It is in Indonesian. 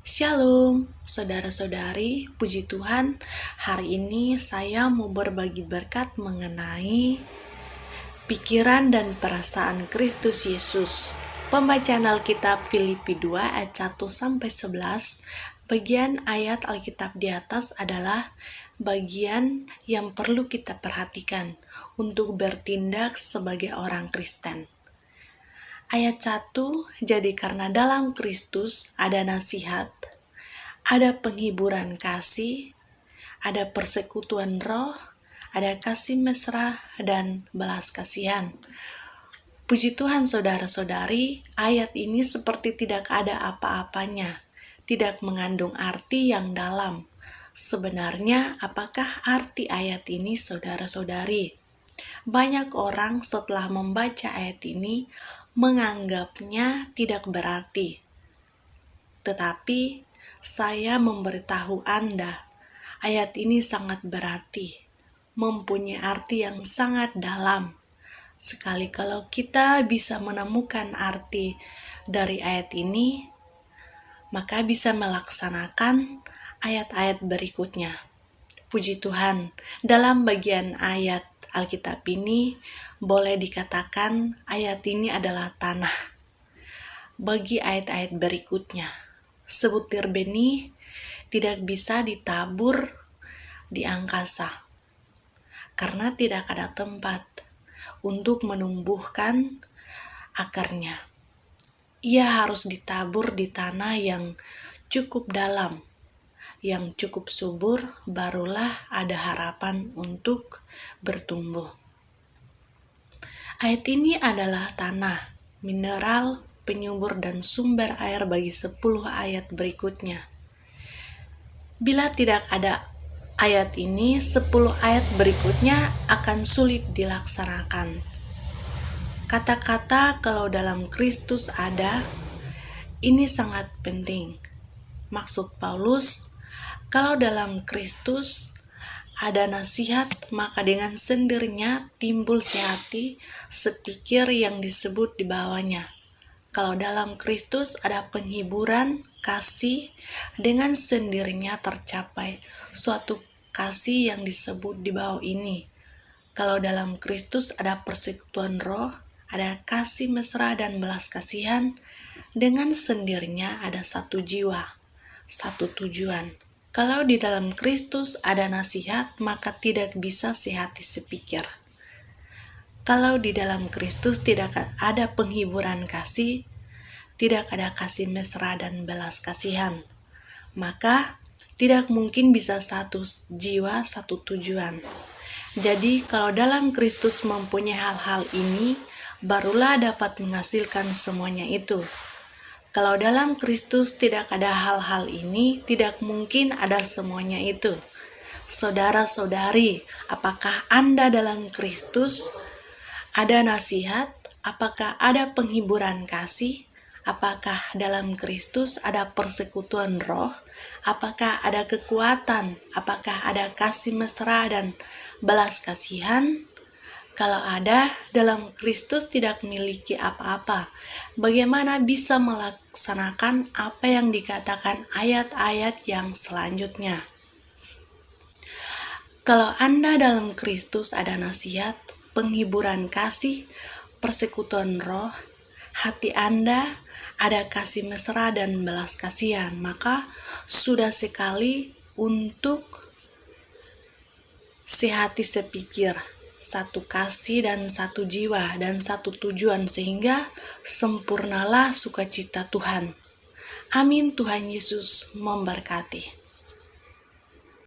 Shalom, saudara-saudari, puji Tuhan. Hari ini saya mau berbagi berkat mengenai pikiran dan perasaan Kristus Yesus. Pembacaan Alkitab Filipi 2 ayat 1-11. Bagian ayat Alkitab di atas adalah bagian yang perlu kita perhatikan untuk bertindak sebagai orang Kristen. Ayat 1, jadi karena dalam Kristus ada nasihat, ada penghiburan kasih, ada persekutuan roh, ada kasih mesra, dan belas kasihan. Puji Tuhan saudara-saudari, ayat ini seperti tidak ada apa-apanya, tidak mengandung arti yang dalam. Sebenarnya apakah arti ayat ini saudara-saudari? Banyak orang setelah membaca ayat ini menganggapnya tidak berarti. Tetapi saya memberitahu Anda, ayat ini sangat berarti, mempunyai arti yang sangat dalam. Sekali kalau kita bisa menemukan arti dari ayat ini, maka bisa melaksanakan ayat-ayat berikutnya. Puji Tuhan, dalam bagian ayat Alkitab ini boleh dikatakan ayat ini adalah tanah. Bagi ayat-ayat berikutnya, sebutir benih tidak bisa ditabur di angkasa karena tidak ada tempat untuk menumbuhkan akarnya. Ia harus ditabur di tanah yang cukup dalam, yang cukup subur, barulah ada harapan untuk bertumbuh. Ayat ini adalah tanah, mineral, penyubur dan sumber air bagi 10 ayat berikutnya. Bila tidak ada ayat ini, 10 ayat berikutnya akan sulit dilaksanakan. Kata-kata kalau dalam Kristus ada, ini sangat penting. Maksud Paulus, kalau dalam Kristus ada nasihat, maka dengan sendirinya timbul sehati, sepikir yang disebut di bawahnya. Kalau dalam Kristus ada penghiburan, kasih, dengan sendirinya tercapai suatu kasih yang disebut di bawah ini. Kalau dalam Kristus ada persekutuan roh, ada kasih mesra dan belas kasihan, dengan sendirinya ada satu jiwa, satu tujuan. Kalau di dalam Kristus ada nasihat, maka tidak bisa sehati sepikir. Kalau di dalam Kristus tidak ada penghiburan kasih, tidak ada kasih mesra dan belas kasihan, maka tidak mungkin bisa satu jiwa, satu tujuan. Jadi kalau dalam Kristus mempunyai hal-hal ini, barulah dapat menghasilkan semuanya itu. Kalau dalam Kristus tidak ada hal-hal ini, tidak mungkin ada semuanya itu. Saudara-saudari, apakah Anda dalam Kristus ada nasihat? Apakah ada penghiburan kasih? Apakah dalam Kristus ada persekutuan roh? Apakah ada kekuatan? Apakah ada kasih mesra dan belas kasihan? Kalau ada, dalam Kristus tidak memiliki apa-apa. Bagaimana bisa melaksanakan apa yang dikatakan ayat-ayat yang selanjutnya? Kalau Anda dalam Kristus ada nasihat, penghiburan kasih, persekutuan roh, hati Anda ada kasih mesra dan belas kasihan, maka sudah sekali untuk sehati sepikir, satu kasih dan satu jiwa dan satu tujuan, sehingga sempurnalah sukacita Tuhan. Amin. Tuhan Yesus memberkati.